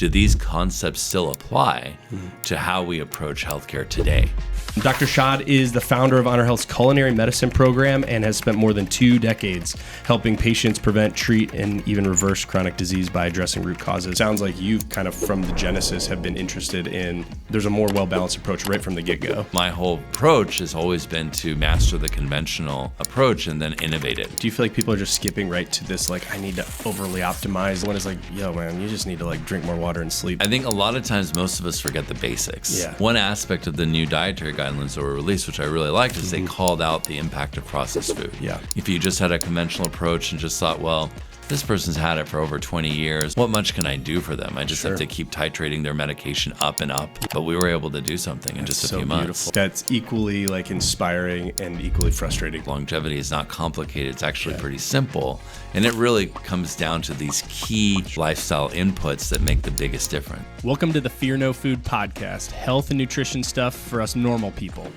do these concepts still apply to how we approach healthcare today? Dr. Shad is the founder of Honor Health's culinary medicine program and has spent more than 2 decades helping patients prevent, treat, and even reverse chronic disease by addressing root causes. Sounds like you've kind of from the genesis have been interested in, there's a more well-balanced approach right from the get-go. My whole approach has always been to master the conventional approach and then innovate it. Do you feel like people are just skipping right to this, like, I need to overly optimize? When it's like, yo, man, you just need to like drink more water and sleep. I think a lot of times most of us forget the basics. Yeah. One aspect of the new dietary guidelines that were released, which I really liked, is they called out the impact of processed food. Yeah. If you just had a conventional approach and just thought, well, this person's had it for over 20 years, what much can I do for them? I just have to keep titrating their medication up and up. But we were able to do something in just a few months. That's equally like inspiring and equally frustrating. Longevity is not complicated. It's actually pretty simple. And it really comes down to these key lifestyle inputs that make the biggest difference. Welcome to the Fear No Food podcast, health and nutrition stuff for us normal people.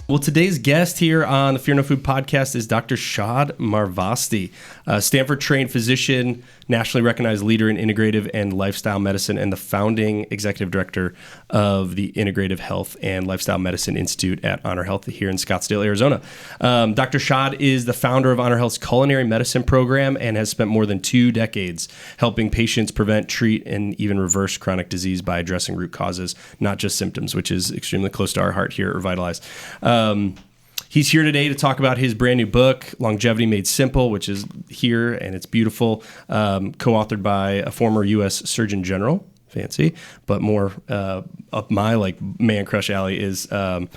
Well, today's guest here on the Fear No Food podcast is Dr. Shad Marvasti, a Stanford-trained physician, nationally recognized leader in integrative and lifestyle medicine, and the founding executive director of the Integrative Health and Lifestyle Medicine Institute at Honor Health here in Scottsdale, Arizona. Dr. Shad is the founder of Honor Health's culinary medicine program and has spent more than 2 decades helping patients prevent, treat, and even reverse chronic disease by addressing root causes, not just symptoms, which is extremely close to our heart here at Revitalize. He's here today to talk about his brand new book, Longevity Made Simple, which is here and it's beautiful, co-authored by a former U.S. Surgeon General. Fancy, but more up my like man crush alley is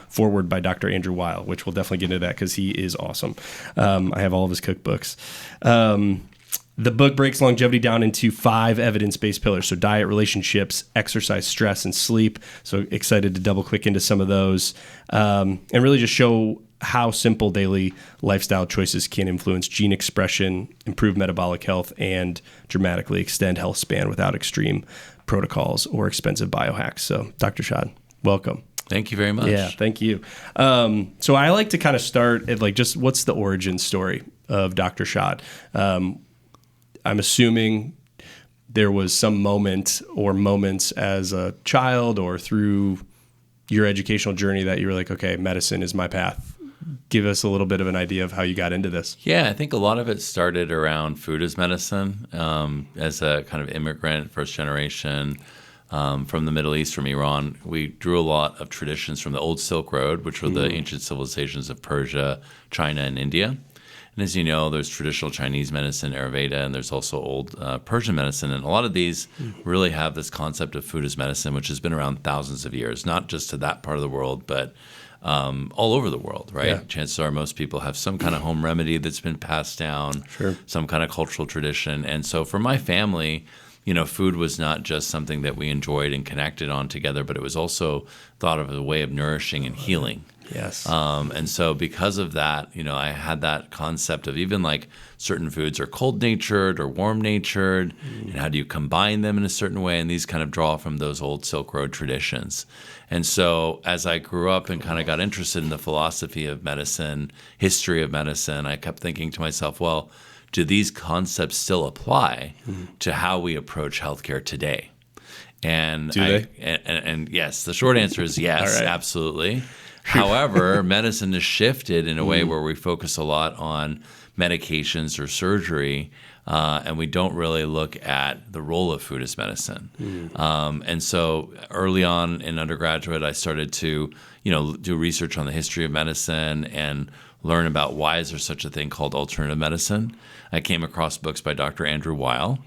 forward by Dr. Andrew Weil, which we'll definitely get into that because he is awesome. I have all of his cookbooks. The book breaks longevity down into 5 evidence-based pillars. So diet, relationships, exercise, stress, and sleep. So excited to double click into some of those and really just show how simple daily lifestyle choices can influence gene expression, improve metabolic health, and dramatically extend health span without extreme protocols or expensive biohacks. So Dr. Shad, welcome. Thank you very much. Yeah, thank you. So I like to kind of start at like just what's the origin story of Dr. Shad? I'm assuming there was some moment or moments as a child or through your educational journey that you were like, okay, medicine is my path. Give us a little bit of an idea of how you got into this. Yeah, I think a lot of it started around food as medicine. As a kind of immigrant, first generation from the Middle East, from Iran, we drew a lot of traditions from the old Silk Road, which were the ancient civilizations of Persia, China, and India. And as you know, there's traditional Chinese medicine, Ayurveda, and there's also old Persian medicine. And a lot of these really have this concept of food as medicine, which has been around thousands of years, not just to that part of the world, but all over the world, right? Yeah. Chances are most people have some kind of home remedy that's been passed down, some kind of cultural tradition. And so for my family, you know, food was not just something that we enjoyed and connected on together, but it was also thought of as a way of nourishing and healing. Yes. And so because of that, you know, I had that concept of even like certain foods are cold-natured or warm-natured, and how do you combine them in a certain way? And these kind of draw from those old Silk Road traditions. And so as I grew up and kind of got interested in the philosophy of medicine, history of medicine, I kept thinking to myself, well, do these concepts still apply to how we approach healthcare today? And do they? And yes, the short answer is yes, All right. Absolutely. However, medicine has shifted in a way where we focus a lot on medications or surgery, and we don't really look at the role of food as medicine. And so early on in undergraduate, I started to, you know, do research on the history of medicine and learn about why is there such a thing called alternative medicine. I came across books by Dr. Andrew Weil,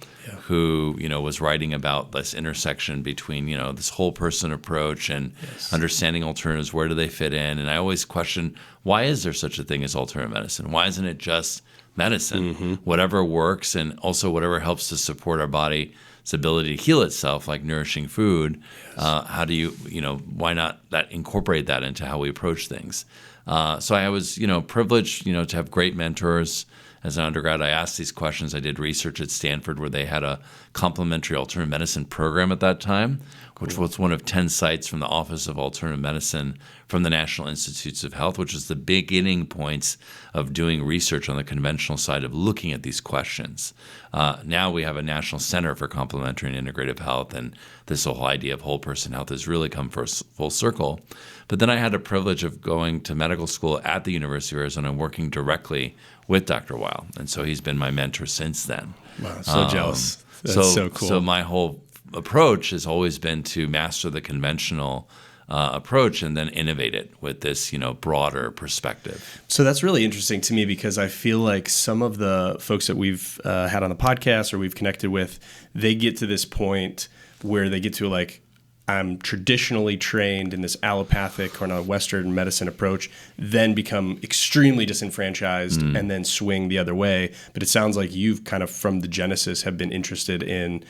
who, you know, was writing about this intersection between, you know, this whole person approach and understanding alternatives, where do they fit in? And I always question, why is there such a thing as alternative medicine? Why isn't it just medicine? Whatever works and also whatever helps to support our body's ability to heal itself, like nourishing food. How do you know, why not incorporate that into how we approach things? So I was, you know, privileged, you know, to have great mentors. As an undergrad, I asked these questions. I did research at Stanford where they had a complementary alternative medicine program at that time, which was one of 10 sites from the Office of Alternative Medicine from the National Institutes of Health, which is the beginning points of doing research on the conventional side of looking at these questions. Now we have a National Center for Complementary and Integrative Health, and this whole idea of whole person health has really come full circle. But then I had the privilege of going to medical school at the University of Arizona and working directly with Dr. Weil. And so he's been my mentor since then. Wow, so jealous. That's so cool. So my whole approach has always been to master the conventional approach and then innovate it with this, broader perspective. So that's really interesting to me because I feel like some of the folks that we've had on the podcast or we've connected with, they get to this point where they get to like, I'm traditionally trained in this allopathic or a Western medicine approach, then become extremely disenfranchised and then swing the other way. But it sounds like you've kind of from the genesis have been interested in,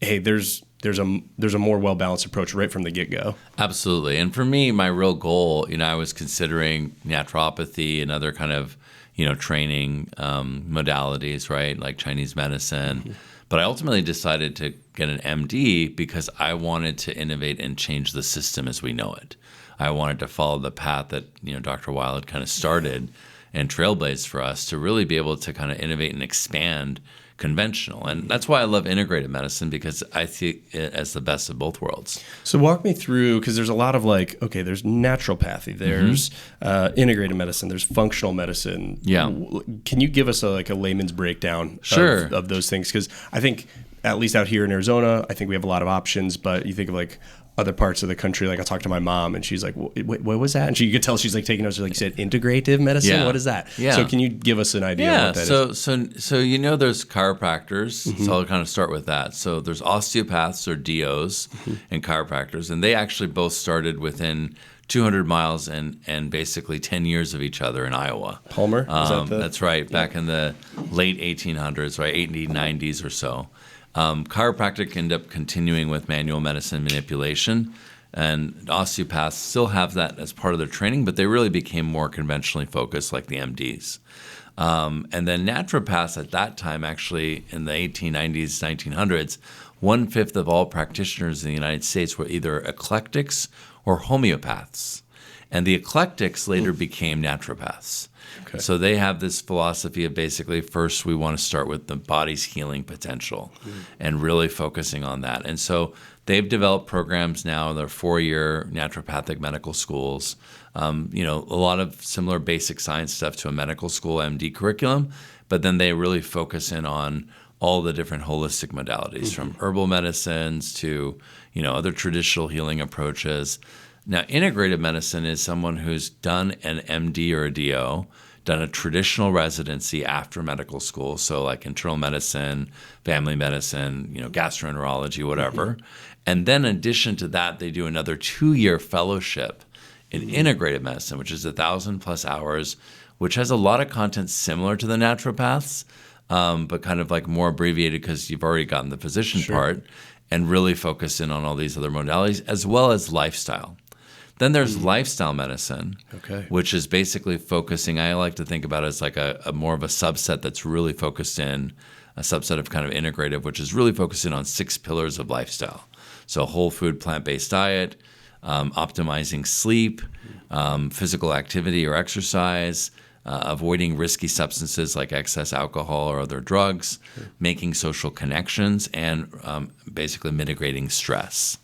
hey, there's a more well-balanced approach right from the get-go. Absolutely. And for me, my real goal, I was considering naturopathy and other kind of, training modalities, right? Like Chinese medicine. Mm-hmm. But I ultimately decided to get an MD because I wanted to innovate and change the system as we know it. I wanted to follow the path that, Dr. Weil had kind of started and trailblazed for us to really be able to kind of innovate and expand conventional. And that's why I love integrative medicine, because I see it as the best of both worlds. So walk me through, because there's a lot of there's naturopathy, there's integrative medicine, there's functional medicine. Yeah. Can you give us a layman's breakdown Sure. of those things? Because I think, at least out here in Arizona, I think we have a lot of options, but you think of other parts of the country, I talked to my mom and she's like, what was that? And you could tell she's taking notes, you said integrative medicine? Yeah. What is that? Yeah. So can you give us an idea of what that is? So there's chiropractors, so I'll kind of start with that. So there's osteopaths or DOs and chiropractors, and they actually both started within 200 miles and basically 10 years of each other in Iowa. Palmer? That's right, back in the late 1800s, right, 1890s or so. Chiropractic ended up continuing with manual medicine manipulation, and osteopaths still have that as part of their training, but they really became more conventionally focused like the MDs. And then naturopaths at that time, actually in the 1890s, 1900s, 1/5 of all practitioners in the United States were either eclectics or homeopaths. And the eclectics later became naturopaths. Okay. So they have this philosophy of basically first we want to start with the body's healing potential and really focusing on that. And so they've developed programs now. They're 4-year naturopathic medical schools. A lot of similar basic science stuff to a medical school MD curriculum, but then they really focus in on all the different holistic modalities from herbal medicines to, other traditional healing approaches. Now, integrative medicine is someone who's done an MD or a DO, done a traditional residency after medical school, so like internal medicine, family medicine, gastroenterology, whatever. And then in addition to that, they do another 2-year fellowship in integrative medicine, which is 1,000+ hours, which has a lot of content similar to the naturopaths, but kind of more abbreviated because you've already gotten the physician part, and really focus in on all these other modalities, as well as lifestyle. Then there's lifestyle medicine, which is basically focusing, I like to think about it as a more of a subset that's really focused in, a subset of kind of integrative, which is really focusing on 6 pillars of lifestyle. So whole food, plant-based diet, optimizing sleep, physical activity or exercise, avoiding risky substances like excess alcohol or other drugs, making social connections, and basically mitigating stress.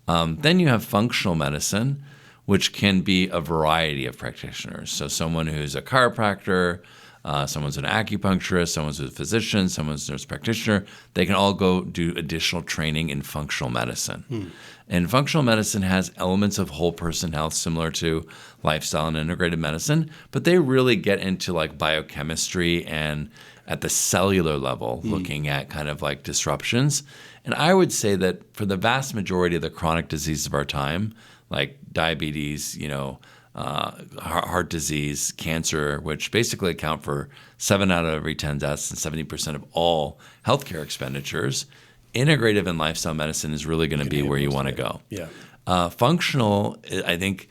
Then you have functional medicine, which can be a variety of practitioners. So someone who's a chiropractor, someone's an acupuncturist, someone's a physician, someone's a nurse practitioner, they can all go do additional training in functional medicine. And functional medicine has elements of whole person health similar to lifestyle and integrative medicine, but they really get into biochemistry and at the cellular level, looking at kind of disruptions. And I would say that for the vast majority of the chronic diseases of our time, like diabetes, heart disease, cancer, which basically account for 7 out of every 10 deaths and 70% of all healthcare expenditures, integrative and lifestyle medicine is really going to be where you want to go. Yeah. Functional, I think,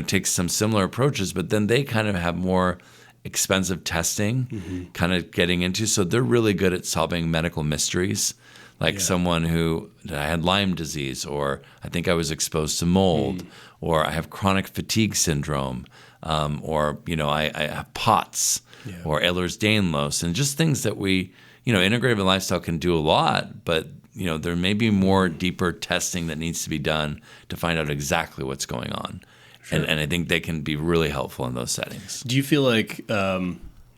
takes some similar approaches, but then they kind of have more expensive testing kind of getting into. So they're really good at solving medical mysteries, like someone who I had Lyme disease, or I think I was exposed to mold, or I have chronic fatigue syndrome, or I have POTS, or Ehlers-Danlos, and just things that we, integrative lifestyle can do a lot, but there may be more deeper testing that needs to be done to find out exactly what's going on. Sure. And I think they can be really helpful in those settings. Do you feel like, I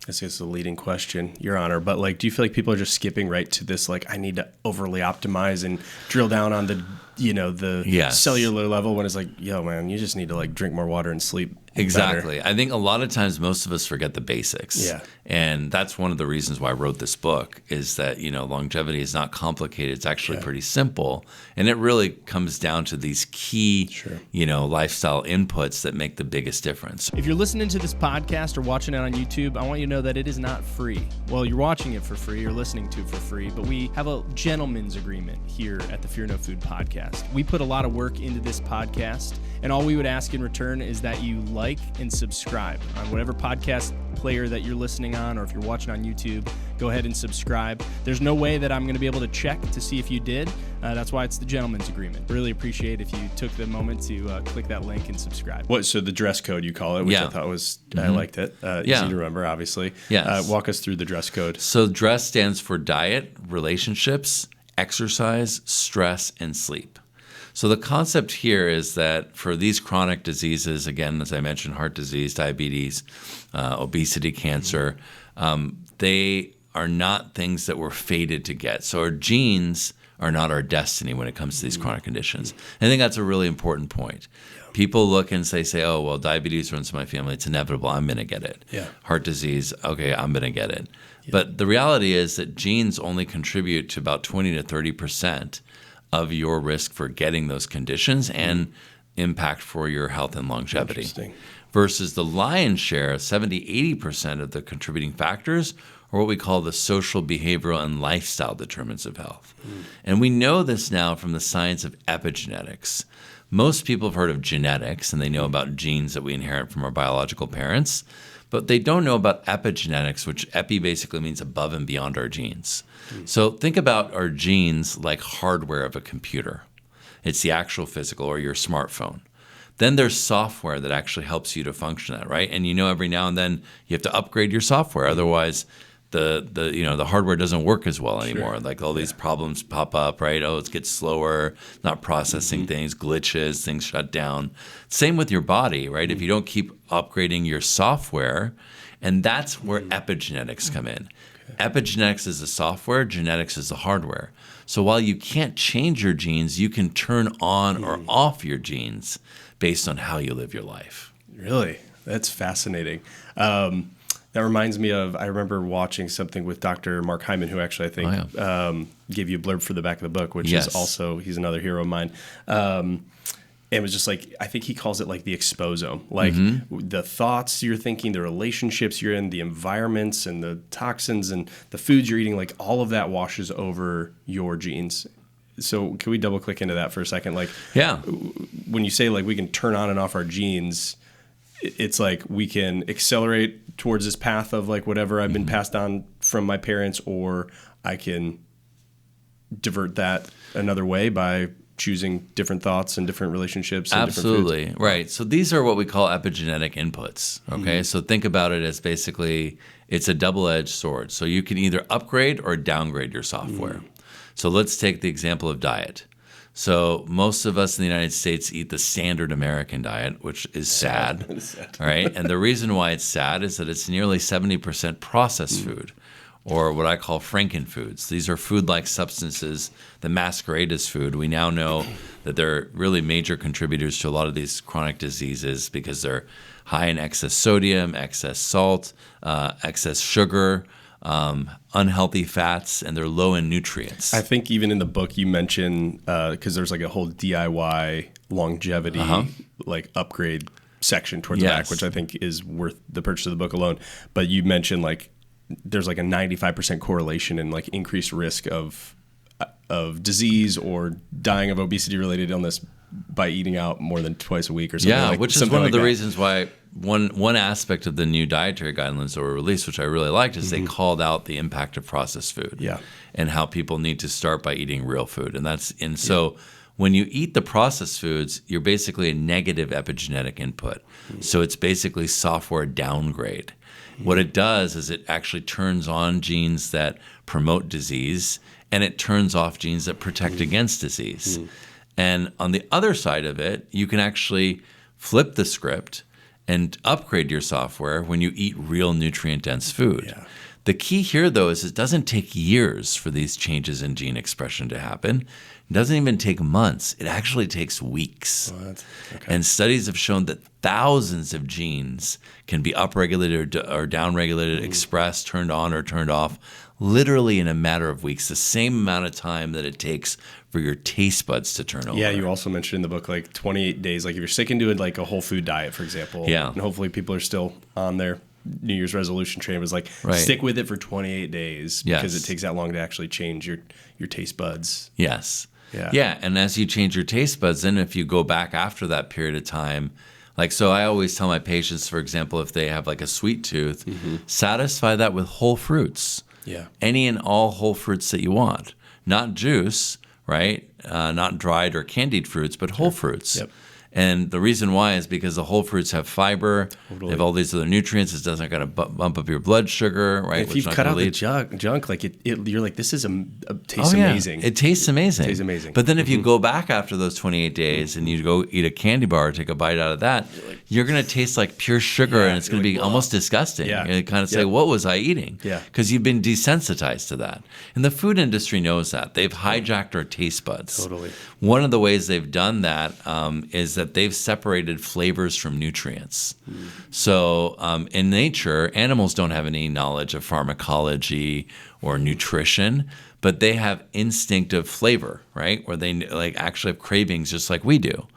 guess it's a leading question, Your Honor, but like, do you feel like people are just skipping right to this, like, I need to overly optimize and drill down on the, the cellular level, when it's like, yo, man, you just need to like drink more water and sleep Exactly. better. I think a lot of times most of us forget the basics. Yeah. And that's one of the reasons why I wrote this book, is that, longevity is not complicated. It's actually pretty simple. And it really comes down to these key, lifestyle inputs that make the biggest difference. If you're listening to this podcast or watching it on YouTube, I want you to know that it is not free. Well, you're watching it for free or listening to it for free, but we have a gentleman's agreement here at the Fear No Food podcast. We put a lot of work into this podcast, and all we would ask in return is that you like and subscribe on whatever podcast player that you're listening on, or if you're watching on YouTube, go ahead and subscribe. There's no way that I'm going to be able to check to see if you did. That's why it's the gentleman's agreement. Really appreciate if you took the moment to click that link and subscribe. So the dress code, you call it, which I thought was, I liked it. Easy to remember, obviously. Yes. Walk us through the dress code. So DRESS stands for diet, relationships, exercise, stress, and sleep. So the concept here is that for these chronic diseases, again, as I mentioned, heart disease, diabetes, obesity, cancer, they are not things that we're fated to get. So our genes are not our destiny when it comes to these chronic conditions. I think that's a really important point. People look and say, oh, well, diabetes runs in my family. It's inevitable. I'm going to get it. Heart disease, okay, I'm going to get it. But the reality is that genes only contribute to about 20 to 30% of your risk for getting those conditions and impact for your health and longevity. Versus the lion's share, 70-80% of the contributing factors are what we call the social, behavioral, and lifestyle determinants of health. And we know this now from the science of epigenetics. Most people have heard of genetics, and they know about genes that we inherit from our biological parents, but they don't know about epigenetics, which epi basically means above and beyond our genes. So think about our genes like hardware of a computer. It's the actual physical, or your smartphone. Then there's software that actually helps you to function that, right? And every now and then you have to upgrade your software. Otherwise, the hardware doesn't work as well anymore. Like all these problems pop up, right? Oh, it gets slower, not processing things, glitches, things shut down. Same with your body, right? If you don't keep upgrading your software, and that's where epigenetics come in. Epigenetics is the software, genetics is the hardware. So while you can't change your genes, you can turn on or off your genes based on how you live your life. Really? That's fascinating. That reminds me of, I remember watching something with Dr. Mark Hyman, who actually I think gave you a blurb for the back of the book, which is also, he's another hero of mine. And it was just like, I think he calls it like the exposome, like the thoughts you're thinking, the relationships you're in, the environments and the toxins and the foods you're eating, like all of that washes over your genes. So can we double click into that for a second? Like, when you say like we can turn on and off our genes, it's like we can accelerate towards this path of like whatever I've been passed on from my parents, or I can divert that another way by choosing different thoughts and different relationships and Absolutely. different foods. Right. So these are what we call epigenetic inputs. Okay. So think about it as basically it's a double-edged sword. So you can either upgrade or downgrade your software. So let's take the example of diet. So most of us in the United States eat the standard American diet, which is sad. All right. And the reason why it's sad is that it's nearly 70% processed food, or what I call frankenfoods. These are food-like substances that masquerade as food. We now know that they're really major contributors to a lot of these chronic diseases because they're high in excess sodium, excess salt, excess sugar, unhealthy fats, and they're low in nutrients. I think even in the book you mention, because there's like a whole DIY longevity like upgrade section towards the back, which I think is worth the purchase of the book alone. But you mentioned like there's like a 95% correlation in like increased risk of disease or dying of obesity related illness by eating out more than twice a week or something. Which is one of the reasons why one aspect of the new dietary guidelines that were released, which I really liked, is they called out the impact of processed food. Yeah. And how people need to start by eating real food. So when you eat the processed foods, you're basically a negative epigenetic input. So it's basically software downgrade. What it does is it actually turns on genes that promote disease, and it turns off genes that protect against disease. And on the other side of it, you can actually flip the script and upgrade your software when you eat real nutrient-dense food. Yeah. The key here, though, is it doesn't take years for these changes in gene expression to happen. It doesn't even take months. It actually takes weeks. What? Okay. And studies have shown that thousands of genes can be upregulated or downregulated, expressed, turned on or turned off, literally in a matter of weeks, the same amount of time that it takes for your taste buds to turn over. Yeah, you also mentioned in the book like 28 days. Like if you're sticking to like a whole food diet, for example, and hopefully people are still on their New Year's resolution train, was like stick with it for 28 days because it takes that long to actually change your taste buds. Yes. Yeah. And as you change your taste buds, then if you go back after that period of time, like, so I always tell my patients, for example, if they have like a sweet tooth, satisfy that with whole fruits. Yeah. Any and all whole fruits that you want, not juice, right? Not dried or candied fruits, but whole fruits. Yep. And the reason why is because the whole fruits have fiber, they have all these other nutrients. It doesn't got to bump up your blood sugar, right? If you've cut out the junk, like you're like, this is tastes amazing. It tastes amazing. It tastes amazing. But then if you go back after those 28 days and you go eat a candy bar or take a bite out of that, you're going to taste like pure sugar, and it's going to be almost disgusting. Yeah. You're going to kind of say, what was I eating? Yeah. Because you've been desensitized to that. And the food industry knows that. They've hijacked our taste buds. Totally. One of the ways they've done that is that they've separated flavors from nutrients. So in nature, animals don't have any knowledge of pharmacology or nutrition, but they have instinctive flavor, right? Where they like actually have cravings just like we do.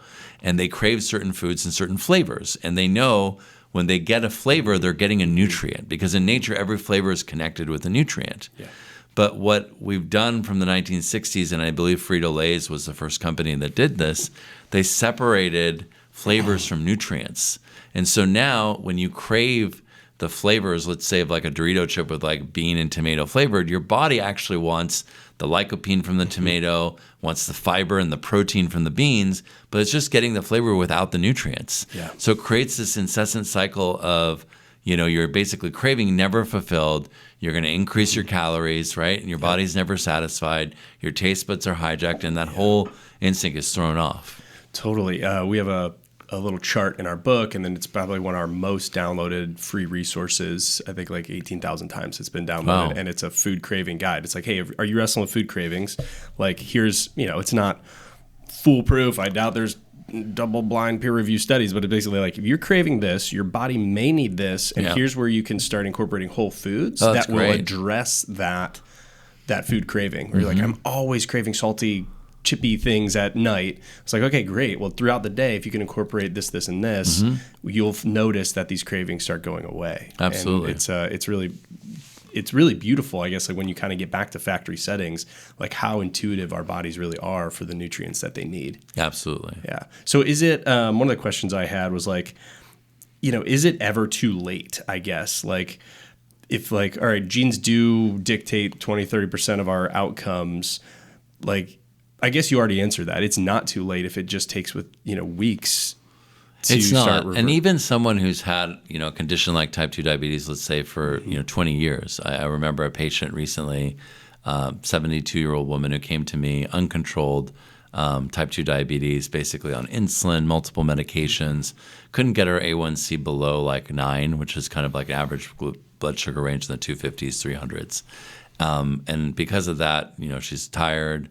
And they crave certain foods and certain flavors. And they know when they get a flavor, they're getting a nutrient, because in nature, every flavor is connected with a nutrient. Yeah. But what we've done from the 1960s, and I believe Frito-Lay's was the first company that did this, they separated flavors from nutrients. And so now when you crave the flavors, let's say of like a Dorito chip with like bean and tomato flavored, your body actually wants the lycopene from the tomato, wants the fiber and the protein from the beans, but it's just getting the flavor without the nutrients. Yeah. So it creates this incessant cycle of, you're basically craving never fulfilled. You're going to increase your calories, right? And your body's never satisfied. Your taste buds are hijacked, and that whole instinct is thrown off. Totally. We have a little chart in our book, and then it's probably one of our most downloaded free resources. I think like 18,000 times it's been downloaded. Wow. And it's a food craving guide. It's like, hey, are you wrestling with food cravings? Like, here's, it's not foolproof. I doubt there's double-blind peer-reviewed studies, but it's basically like, if you're craving this, your body may need this, and here's where you can start incorporating whole foods that will address that food craving. Where you're like, I'm always craving salty, chippy things at night. It's like, okay, great. Well, throughout the day, if you can incorporate this, this, and this, you'll notice that these cravings start going away. Absolutely. And it's really beautiful, I guess, like when you kind of get back to factory settings, like how intuitive our bodies really are for the nutrients that they need. Absolutely. Yeah. So is it, one of the questions I had was like, is it ever too late, I guess? Like, if like, all right, genes do dictate 20, 30% of our outcomes, like, I guess you already answered that. It's not too late if it just takes weeks to it's start. Not. And even someone who's had, a condition like type 2 diabetes, let's say for, 20 years. I remember a patient recently, 72-year-old woman who came to me uncontrolled, type 2 diabetes, basically on insulin, multiple medications, couldn't get her A1C below like 9, which is kind of like average blood sugar range in the 250s, 300s. And because of that, she's tired.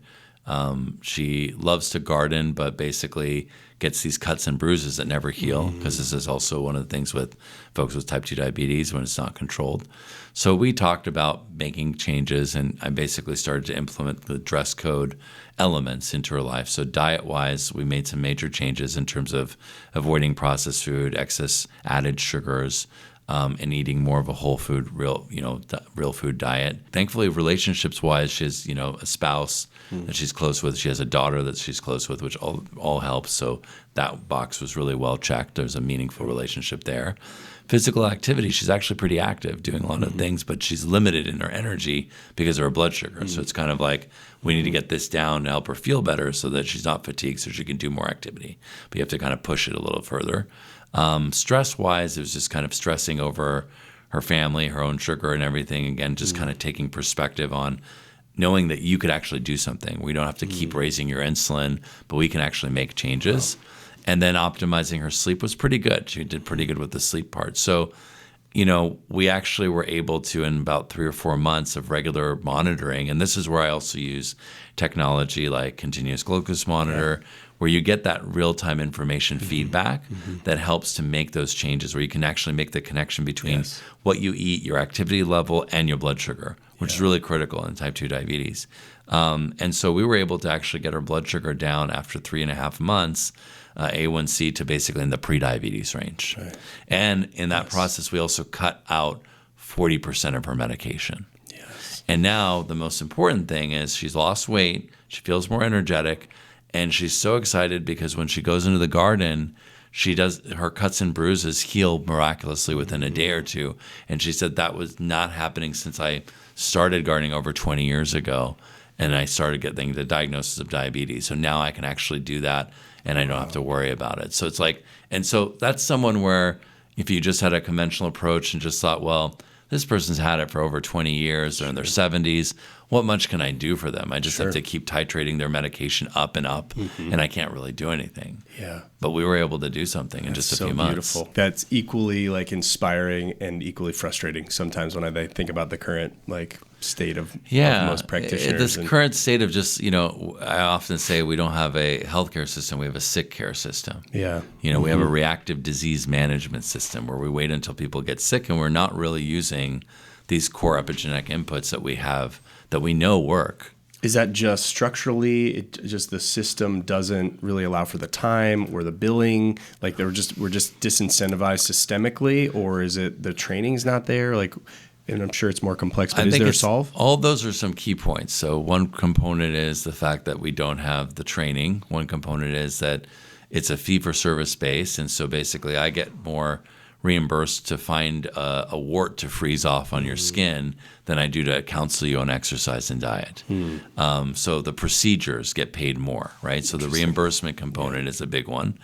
She loves to garden, but basically gets these cuts and bruises that never heal, because this is also one of the things with folks with type 2 diabetes when it's not controlled. So we talked about making changes, and I basically started to implement the dress code elements into her life. So diet-wise, we made some major changes in terms of avoiding processed food, excess added sugars, and eating more of a whole food, real food diet. Thankfully, relationships wise, she has, a spouse that she's close with. She has a daughter that she's close with, which all helps. So that box was really well checked. There's a meaningful relationship there. Physical activity, she's actually pretty active, doing a lot of things, but she's limited in her energy because of her blood sugar. So it's kind of like we need to get this down to help her feel better so that she's not fatigued so she can do more activity. But you have to kind of push it a little further. Stress-wise, it was just kind of stressing over her family, her own sugar and everything. Again, just kind of taking perspective on knowing that you could actually do something. We don't have to keep raising your insulin, but we can actually make changes. Wow. And then optimizing her sleep was pretty good. She did pretty good with the sleep part. So, we actually were able to, in about 3 or 4 months of regular monitoring, and this is where I also use technology like continuous glucose monitor, where you get that real-time information feedback that helps to make those changes, where you can actually make the connection between what you eat, your activity level, and your blood sugar, which is really critical in type 2 diabetes. And so we were able to actually get our blood sugar down after 3.5 months, A1C to basically in the pre-diabetes range. Right. And in that process, we also cut out 40% of her medication. Yes. And now the most important thing is she's lost weight, she feels more energetic, and she's so excited because when she goes into the garden, her cuts and bruises heal miraculously within a day or two. And she said that was not happening since I started gardening over 20 years ago. And I started getting the diagnosis of diabetes. So now I can actually do that and I don't have to worry about it. So it's like, and so that's someone where if you just had a conventional approach and just thought, well, this person's had it for over 20 years, they're in their 70s, what much can I do for them? I just have to keep titrating their medication up and up, and I can't really do anything. Yeah. But we were able to do something in just a few months. Beautiful. That's equally inspiring and equally frustrating sometimes when I think about the current state of most practitioners. This current state of just, I often say we don't have a healthcare system, we have a sick care system. Yeah. We have a reactive disease management system where we wait until people get sick and we're not really using these core epigenetic inputs that we have that we know work. Is that just structurally? Just the system doesn't really allow for the time or the billing? We're just disincentivized systemically, or is it the training's not there? And I'm sure it's more complex, but is there a solve? All those are some key points. So one component is the fact that we don't have the training. One component is that it's a fee-for-service base, and so basically I get more reimbursed to find a wart to freeze off on your skin than I do to counsel you on exercise and diet. So the procedures get paid more, right? So the reimbursement component is a big one.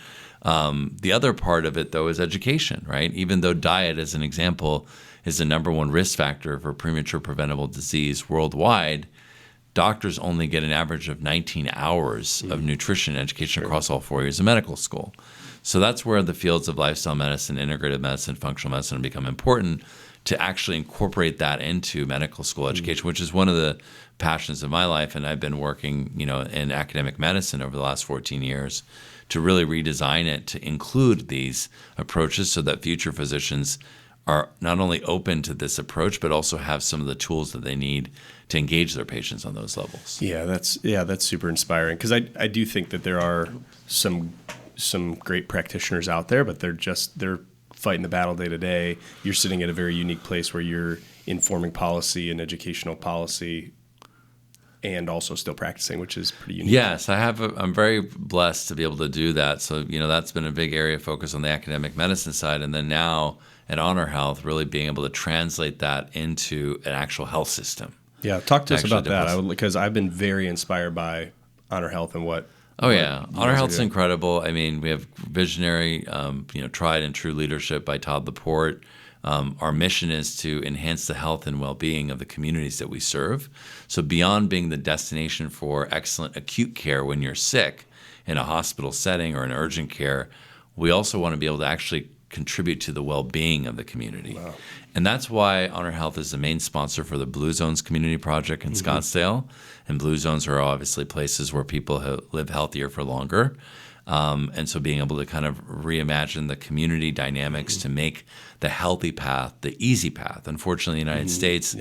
The other part of it, though, is education, right? Even though diet, as an example, is the number one risk factor for premature preventable disease worldwide, doctors only get an average of 19 hours of nutrition education across all 4 years of medical school. So that's where the fields of lifestyle medicine, integrative medicine, functional medicine become important to actually incorporate that into medical school education, which is one of the passions of my life. And I've been working, in academic medicine over the last 14 years to really redesign it to include these approaches so that future physicians are not only open to this approach, but also have some of the tools that they need to engage their patients on those levels. Yeah, that's super inspiring, because I do think that there are some great practitioners out there, but they're fighting the battle day to day. You're sitting at a very unique place where you're informing policy and educational policy and also still practicing, which is pretty unique. Yes, I'm very blessed to be able to do that. So, that's been a big area of focus on the academic medicine side. And then now at Honor Health, really being able to translate that into an actual health system. Yeah, talk to us about that, because I've been very inspired by Honor Health and what. Oh yeah, Honor Health's incredible. I mean, we have visionary, tried and true leadership by Todd Laporte. Our mission is to enhance the health and well-being of the communities that we serve. So beyond being the destination for excellent acute care when you're sick in a hospital setting or in urgent care, we also want to be able to actually contribute to the well-being of the community. Wow. And that's why Honor Health is the main sponsor for the Blue Zones Community Project in Scottsdale. And Blue Zones are obviously places where people live healthier for longer. And so being able to kind of reimagine the community dynamics to make the healthy path the easy path. Unfortunately, in the United States,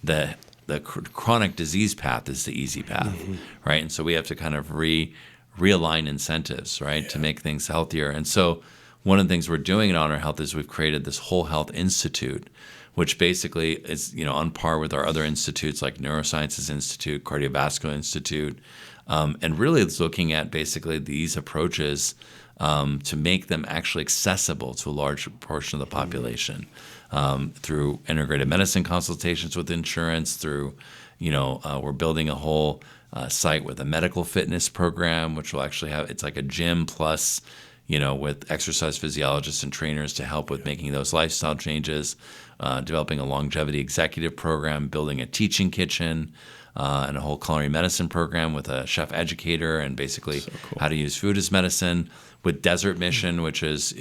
the chronic disease path is the easy path, right? And so we have to kind of realign incentives, right, to make things healthier. And so one of the things we're doing at Honor Health is we've created this Whole Health Institute, which basically is, on par with our other institutes like Neurosciences Institute, Cardiovascular Institute, and really it's looking at basically these approaches to make them actually accessible to a large portion of the population through integrated medicine consultations with insurance, through, we're building a whole site with a medical fitness program, which will actually have, it's like a gym plus, with exercise physiologists and trainers to help with making those lifestyle changes, developing a longevity executive program, building a teaching kitchen, and a whole culinary medicine program with a chef educator, and basically how to use food as medicine, with Desert Mission, which is,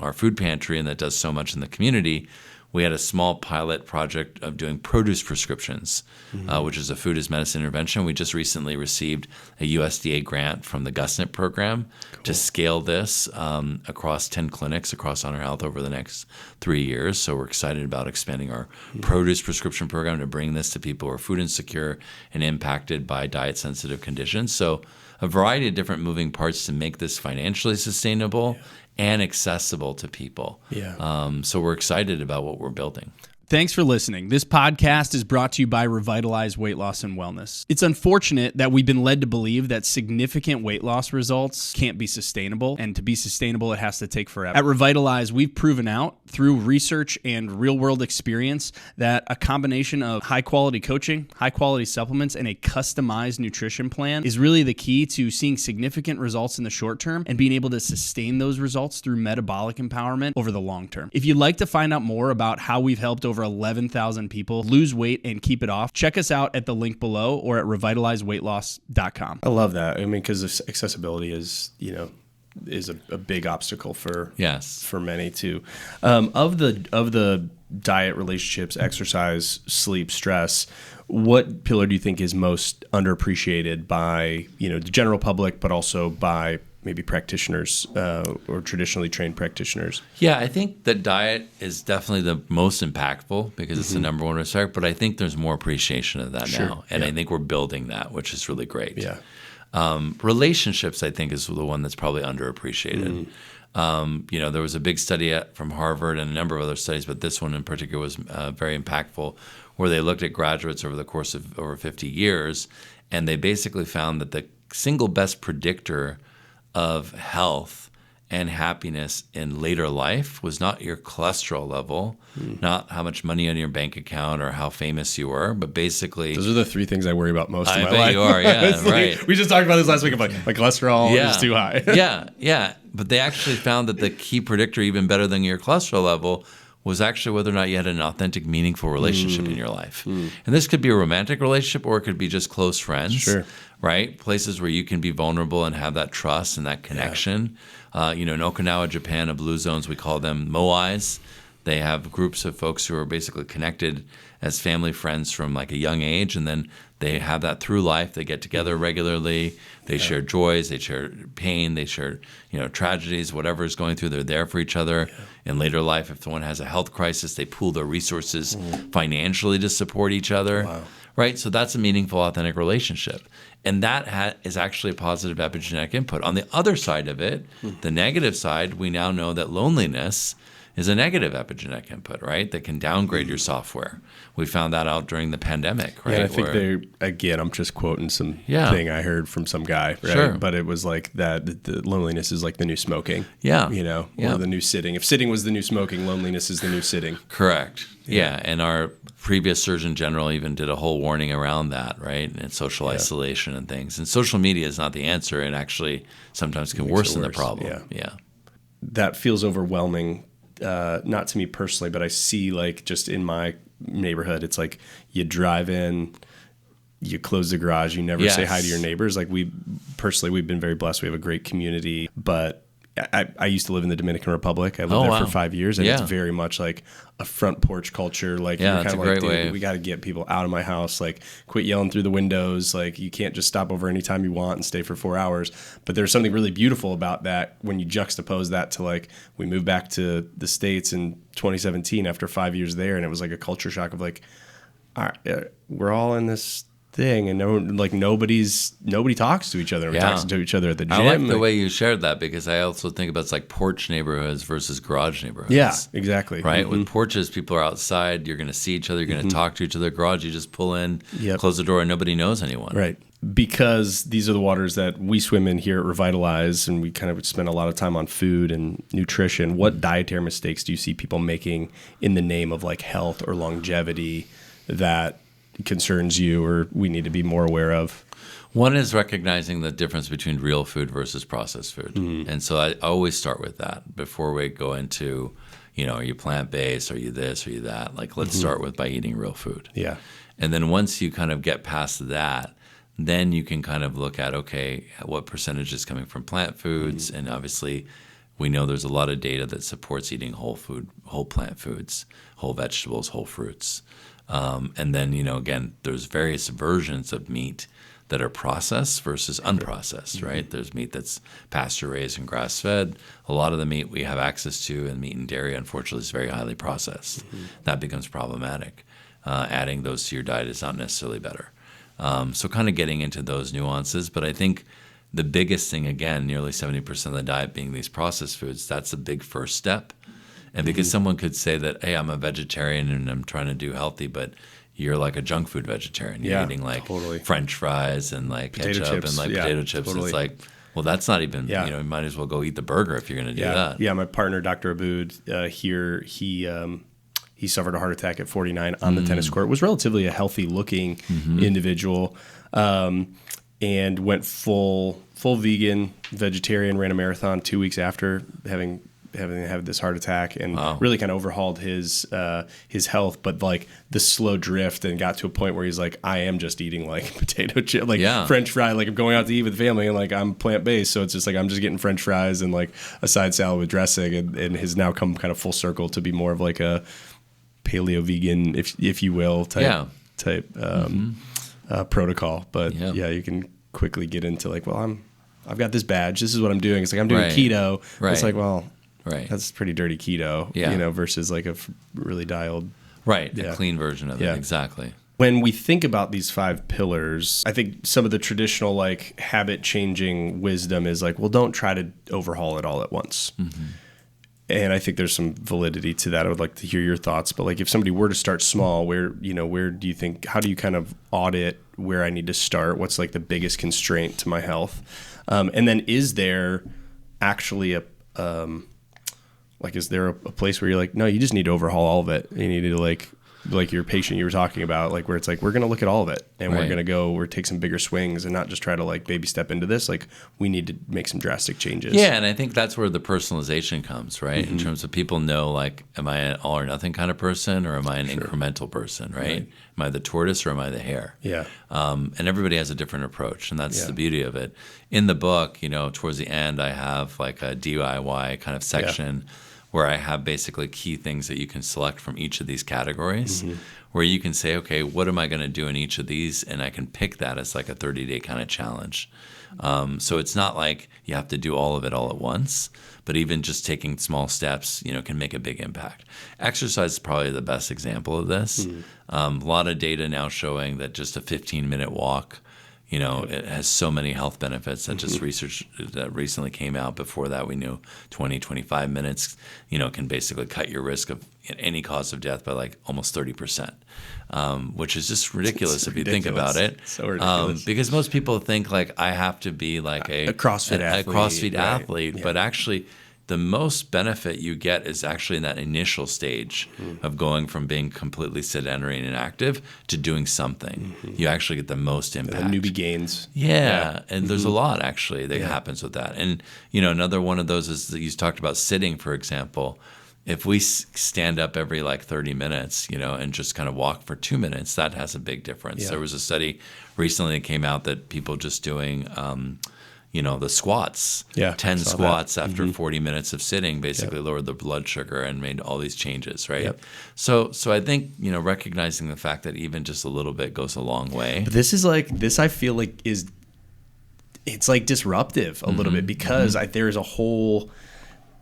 our food pantry and that does so much in the community. We had a small pilot project of doing produce prescriptions, which is a food as medicine intervention. We just recently received a USDA grant from the GusNet program to scale this across 10 clinics across Honor Health over the next 3 years. So we're excited about expanding our produce prescription program to bring this to people who are food insecure and impacted by diet-sensitive conditions. So a variety of different moving parts to make this financially sustainable and accessible to people. So we're excited about what we're building. Thanks for listening. This podcast is brought to you by Revitalize Weight Loss and Wellness. It's unfortunate that we've been led to believe that significant weight loss results can't be sustainable, and to be sustainable, it has to take forever. At Revitalize, we've proven out through research and real-world experience that a combination of high-quality coaching, high-quality supplements, and a customized nutrition plan is really the key to seeing significant results in the short term and being able to sustain those results through metabolic empowerment over the long term. If you'd like to find out more about how we've helped over 11,000 people lose weight and keep it off, check us out at the link below or at revitalizeweightloss.com. I love that. I mean, because accessibility is, is a big obstacle for many too. Of the diet, relationships, exercise, sleep, stress, what pillar do you think is most underappreciated by, the general public, but also by maybe practitioners or traditionally trained practitioners? Yeah, I think the diet is definitely the most impactful because it's the number one risk, but I think there's more appreciation of that now. And I think we're building that, which is really great. Relationships, I think, is the one that's probably underappreciated. There was a big study from Harvard and a number of other studies, but this one in particular was very impactful, where they looked at graduates over the course of over 50 years, and they basically found that the single best predictor of health and happiness in later life was not your cholesterol level, not how much money on your bank account or how famous you were, but basically... Those are the three things I worry about most in my life. I bet you are, yeah, right. We just talked about this last week. I'm like, my cholesterol is too high. Yeah. But they actually found that the key predictor, even better than your cholesterol level, was actually whether or not you had an authentic, meaningful relationship in your life. And this could be a romantic relationship, or it could be just close friends, right? Places where you can be vulnerable and have that trust and that connection. In Okinawa, Japan, of blue zones, we call them moais. They have groups of folks who are basically connected as family friends from like a young age, and then they have that through life. They get together regularly. They share joys. They share pain. They share, tragedies, whatever is going through. They're there for each other. In later life, if someone has a health crisis, they pool their resources financially to support each other. Right? So that's a meaningful, authentic relationship. And that is actually a positive epigenetic input. On the other side of it, the negative side, we now know that loneliness is a negative epigenetic input, right? That can downgrade your software. We found that out during the pandemic, right? Yeah, I think I'm just quoting some thing I heard from some guy, right? But it was like that the loneliness is like the new smoking. Or the new sitting. If sitting was the new smoking, loneliness is the new sitting. Correct. Yeah. And our previous Surgeon General even did a whole warning around that, right? And social isolation and things. And social media is not the answer. It actually sometimes can worsen the problem. That feels overwhelming. Not to me personally, but I see like just in my neighborhood, it's like you drive in, you close the garage, you never say hi to your neighbors. Like we've been very blessed. We have a great community, but I used to live in the Dominican Republic. I lived there for 5 years, and it's very much like a front porch culture. Like you're kind of like, dude, we got to get people out of my house. Like quit yelling through the windows. Like you can't just stop over anytime you want and stay for 4 hours. But there's something really beautiful about that when you juxtapose that to like we moved back to the States in 2017 after 5 years there, and it was like a culture shock of like, all right, we're all in this thing, and nobody talks to each other. We talk to each other at the gym. I like the way you shared that, because I also think about it's like porch neighborhoods versus garage neighborhoods. Yeah, exactly. Right? With porches, people are outside. You're going to see each other. You're going to talk to each other. Garage, you just pull in, close the door, and nobody knows anyone. Right. Because these are the waters that we swim in here at Revitalize, and we kind of spend a lot of time on food and nutrition. What dietary mistakes do you see people making in the name of like health or longevity that concerns you or we need to be more aware of? One is recognizing the difference between real food versus processed food. And so I always start with that before we go into, are you plant-based? Are you this? Are you that? Like, let's start with by eating real food. Yeah. And then once you kind of get past that, then you can kind of look at, okay, what percentage is coming from plant foods? And obviously, we know there's a lot of data that supports eating whole plant foods, whole vegetables, whole fruits. And then, again, there's various versions of meat that are processed versus unprocessed, right? There's meat that's pasture-raised and grass-fed. A lot of the meat we have access to, and meat and dairy, unfortunately, is very highly processed. That becomes problematic. Adding those to your diet is not necessarily better. So kind of getting into those nuances. But I think the biggest thing, again, nearly 70% of the diet being these processed foods, that's a big first step. And because someone could say that, hey, I'm a vegetarian and I'm trying to do healthy, but you're like a junk food vegetarian. You're eating like French fries and like potato ketchup chips. and like potato chips. Totally. It's like, well, that's not even, you might as well go eat the burger if you're going to do that. Yeah, my partner, Dr. Abood, here, he suffered a heart attack at 49 on the tennis court. Was relatively a healthy looking individual, and went full vegan, vegetarian. Ran a marathon 2 weeks after having had this heart attack, and really kind of overhauled his health. But like the slow drift, and got to a point where he's like, I am just eating like potato chip, like French fry. Like I'm going out to eat with family, and like I'm plant based, so it's just like I'm just getting French fries and like a side salad with dressing, and has now come kind of full circle to be more of like a paleo vegan, if you will, type protocol. But you can quickly get into like, well, I've got this badge. This is what I'm doing. It's like I'm doing keto. It's like, well, that's pretty dirty keto, versus like a really dialed, a clean version of it. Exactly. When we think about these 5 pillars, I think some of the traditional like habit changing wisdom is like, well, don't try to overhaul it all at once. And I think there's some validity to that. I would like to hear your thoughts. But like, if somebody were to start small, where do you think, how do you kind of audit where I need to start? What's like the biggest constraint to my health? And then is there actually is there a place where you're like, no, you just need to overhaul all of it. You need to like your patient you were talking about, like where it's like, we're going to look at all of it, and we're going to take some bigger swings and not just try to like baby step into this. Like we need to make some drastic changes. Yeah. And I think that's where the personalization comes, right? In terms of people know, like, am I an all or nothing kind of person, or am I an incremental person, right? Am I the tortoise or am I the hare? Yeah. And everybody has a different approach, and that's the beauty of it. In the book, towards the end, I have like a DIY kind of section where I have basically key things that you can select from each of these categories, where you can say, okay, what am I going to do in each of these? And I can pick that as like a 30-day kind of challenge. So it's not like you have to do all of it all at once, but even just taking small steps, can make a big impact. Exercise is probably the best example of this. A lot of data now showing that just a 15-minute walk, it has so many health benefits that just research that recently came out. Before that, we knew 20, 25 minutes, can basically cut your risk of any cause of death by like almost 30%, which is just ridiculous if you think about it. So ridiculous. Because most people think like I have to be like a CrossFit athlete, but actually the most benefit you get is actually in that initial stage of going from being completely sedentary and inactive to doing something. You actually get the most impact. The newbie gains. Yeah. And there's a lot actually that happens with that. And, another one of those is that you talked about sitting, for example. If we stand up every like 30 minutes, and just kind of walk for 2 minutes, that has a big difference. There was a study recently that came out that people just doing the squats, 10 squats after 40 minutes of sitting basically lowered the blood sugar and made all these changes, right? So I think, recognizing the fact that even just a little bit goes a long way. But this I feel like it's like disruptive a little bit, because there is a whole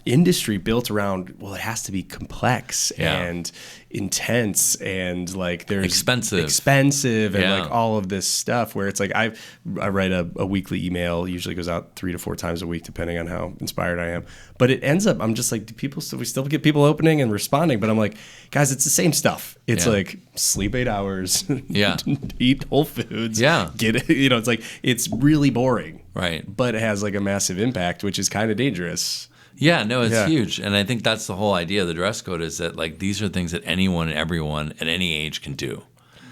industry built around, well, it has to be complex Yeah. and intense and like there's Expensive and Yeah. like all of this stuff where it's like I write a weekly email, usually goes out 3 to 4 times a week depending on how inspired I am, but it ends up I'm just like, we still get people opening and responding, but I'm like, guys, it's the same stuff. It's Yeah. like sleep 8 hours, Yeah. eat whole foods, Yeah. get it, it's like it's really boring, Right. but it has like a massive impact, which is kind of dangerous. Yeah, no, it's Yeah. huge. And I think that's the whole idea of the dress code is that like these are things that anyone and everyone at any age can do.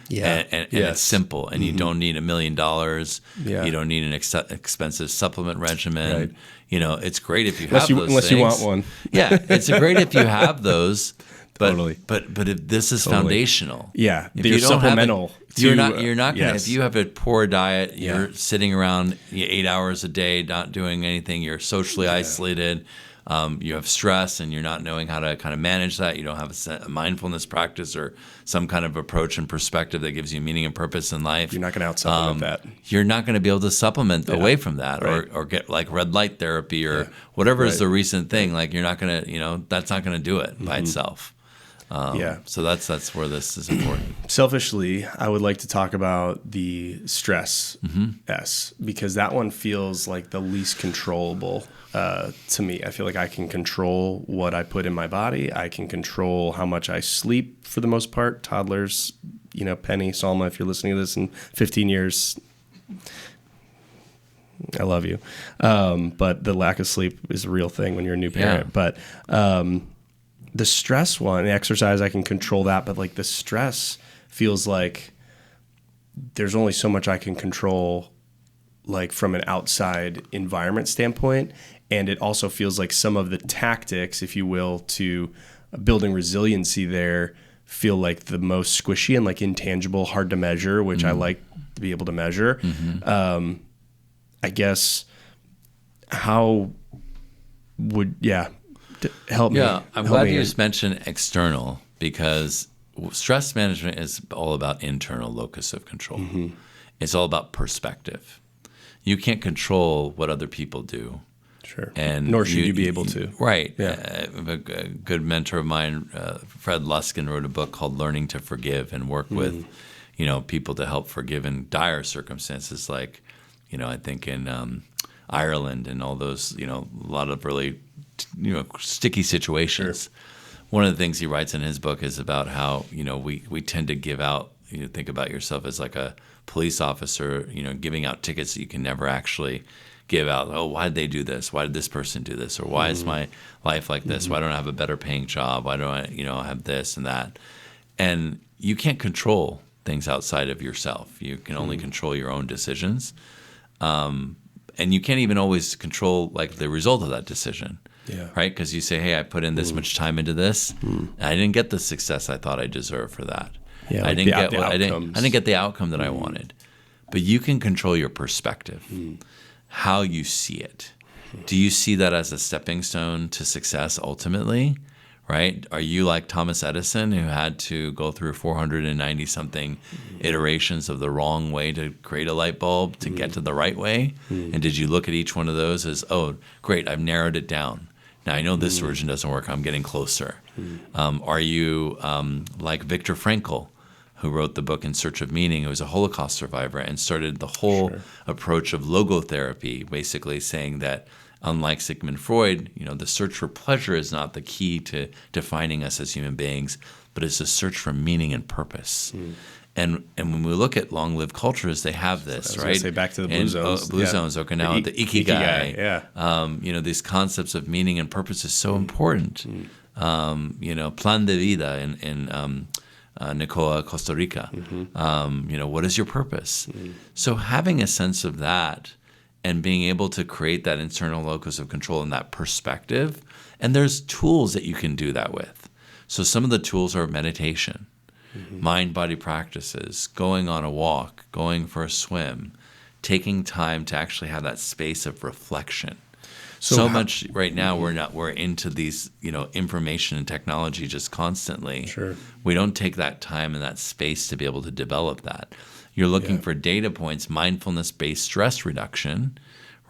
Yeah. And Yes. it's simple. And you don't need $1 million. Yeah. You don't need an expensive supplement regimen. Right. It's great if you have those unless things. you want one. Yeah, it's great if you have those. But, Totally. But if this is foundational. Yeah, If they're you don't have supplemental. you're not gonna yes. if you have a poor diet, Yeah. you're sitting around 8 hours a day, not doing anything, you're socially isolated, you have stress and you're not knowing how to kind of manage that. You don't have a mindfulness practice or some kind of approach and perspective that gives you meaning and purpose in life. You're not going to out-supplement that. You're not going to be able to supplement away from that Right. or get like red light therapy or whatever is Right. the recent thing. Like you're not going to, that's not going to do it by itself. So that's where this is important. Selfishly, I would like to talk about the stress S, because that one feels like the least controllable to me. I feel like I can control what I put in my body. I can control how much I sleep for the most part. Toddlers, Penny, Salma, if you're listening to this in 15 years, I love you. But the lack of sleep is a real thing when you're a new parent. Yeah. But the stress one, the exercise, I can control that. But like the stress feels like there's only so much I can control, like from an outside environment standpoint. And it also feels like some of the tactics, if you will, to building resiliency there feel like the most squishy and like intangible, hard to measure, which I like to be able to measure. I guess how would, help me. Yeah, I'm help glad me you in. just mentioned external because stress management is all about internal locus of control. It's all about perspective. You can't control what other people do. Sure. And Nor should you be able to. Right. Yeah. A good mentor of mine, Fred Luskin, wrote a book called Learning to Forgive and work with, people to help forgive in dire circumstances like, I think in Ireland and all those, a lot of really, sticky situations. Sure. One of the things he writes in his book is about how, we tend to give out, think about yourself as like a police officer, giving out tickets that you can never actually give out. Oh, why did they do this? Why did this person do this? Or why is my life like this? Why don't I have a better paying job? Why don't I, have this and that? And you can't control things outside of yourself. You can only control your own decisions. And you can't even always control like the result of that decision. Yeah. Right? Because you say, hey, I put in this much time into this. And I didn't get the success I thought I deserved for that. Yeah, I like didn't the get I outcomes. didn't get the outcome that I wanted. But you can control your perspective, how you see it. Do you see that as a stepping stone to success ultimately? Right? Are you like Thomas Edison, who had to go through 490 something iterations of the wrong way to create a light bulb to get to the right way? And did you look at each one of those as, oh, great, I've narrowed it down. Now I know this version doesn't work. I'm getting closer. Are you like Viktor Frankl, who wrote the book In Search of Meaning, who was a Holocaust survivor and started the whole approach of logotherapy, basically saying that unlike Sigmund Freud, the search for pleasure is not the key to defining us as human beings, but it's a search for meaning and purpose. And when we look at long-lived cultures, they have this, I was right? gonna say back to the blue zones. Blue zones, Okinawa, the ikigai. Yeah. These concepts of meaning and purpose is so important. Plan de vida in Nicoa, Costa Rica. What is your purpose? So having a sense of that and being able to create that internal locus of control and that perspective, and there's tools that you can do that with. So some of the tools are meditation, mind-body practices, going on a walk, going for a swim, taking time to actually have that space of reflection. So much right now we're into these, information and technology just constantly. Sure. We don't take that time and that space to be able to develop that. You're looking for data points, mindfulness-based stress reduction,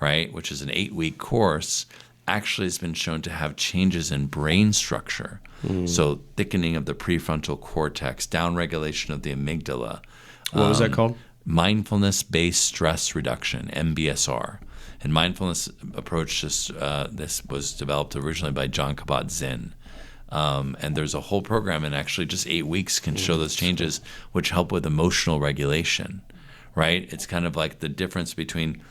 right, which is an 8-week course, actually has been shown to have changes in brain structure. So thickening of the prefrontal cortex, downregulation of the amygdala. What was that called? Mindfulness-based stress reduction, MBSR. And mindfulness approach, this was developed originally by John Kabat-Zinn. And there's a whole program, and actually just 8 weeks can show those changes, which help with emotional regulation, right? It's kind of like the difference between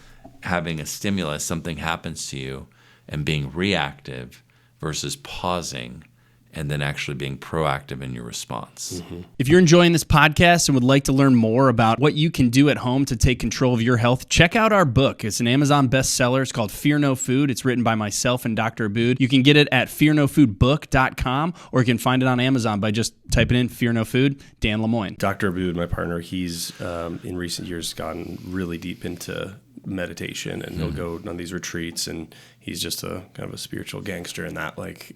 having a stimulus, something happens to you, and being reactive versus pausing and then actually being proactive in your response. If you're enjoying this podcast and would like to learn more about what you can do at home to take control of your health, check out our book. It's an Amazon bestseller. It's called Fear No Food. It's written by myself and Dr. Abood. You can get it at fearnofoodbook.com, or you can find it on Amazon by just typing in Fear No Food, Dan Lemoyne. Dr. Abood, my partner, he's in recent years gotten really deep into meditation, and he'll go on these retreats, and he's just a kind of a spiritual gangster in that. Like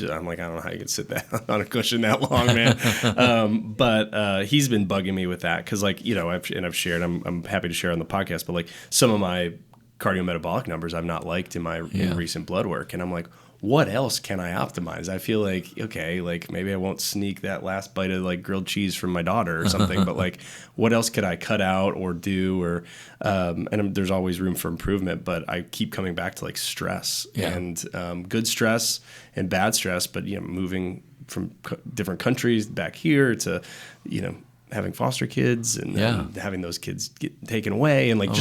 I'm like, I don't know how you can sit that on a cushion that long, man. But he's been bugging me with that because, like, I've shared. I'm happy to share on the podcast, but like some of my cardiometabolic numbers I've not liked in recent blood work, and I'm like, what else can I optimize? I feel like, okay, like maybe I won't sneak that last bite of like grilled cheese from my daughter or something, but like what else could I cut out or do? Or and there's always room for improvement, but I keep coming back to like stress and good stress and bad stress, but moving from different countries back here to, having foster kids and having those kids get taken away and like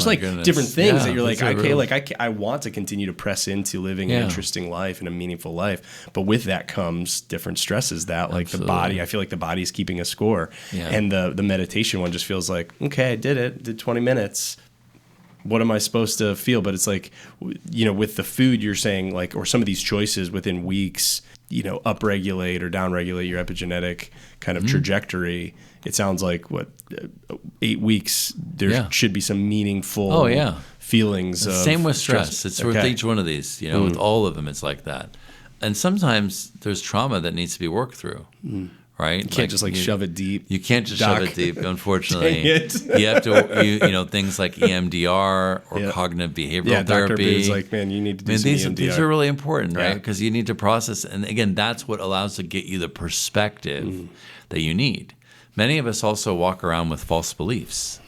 different things that you're like, okay, I want to continue to press into living an interesting life and a meaningful life. But with that comes different stresses that like the body, I feel like the body is keeping a score. Yeah. And the meditation one just feels like, okay, I did 20 minutes. What am I supposed to feel? But it's like, with the food you're saying like, or some of these choices within weeks, upregulate or downregulate your epigenetic kind of trajectory. It sounds like 8 weeks, there should be some meaningful feelings. Same with stress. It's with each one of these, with all of them, it's like that. And sometimes there's trauma that needs to be worked through, right? You can't just shove it deep. You can't just shove it deep, unfortunately. You have to, things like EMDR or cognitive behavioral therapy. Dr. Abood's like, man, you need to do some EMDR. These are really important, right? Because you need to process. And again, that's what allows to get you the perspective that you need. Many of us also walk around with false beliefs,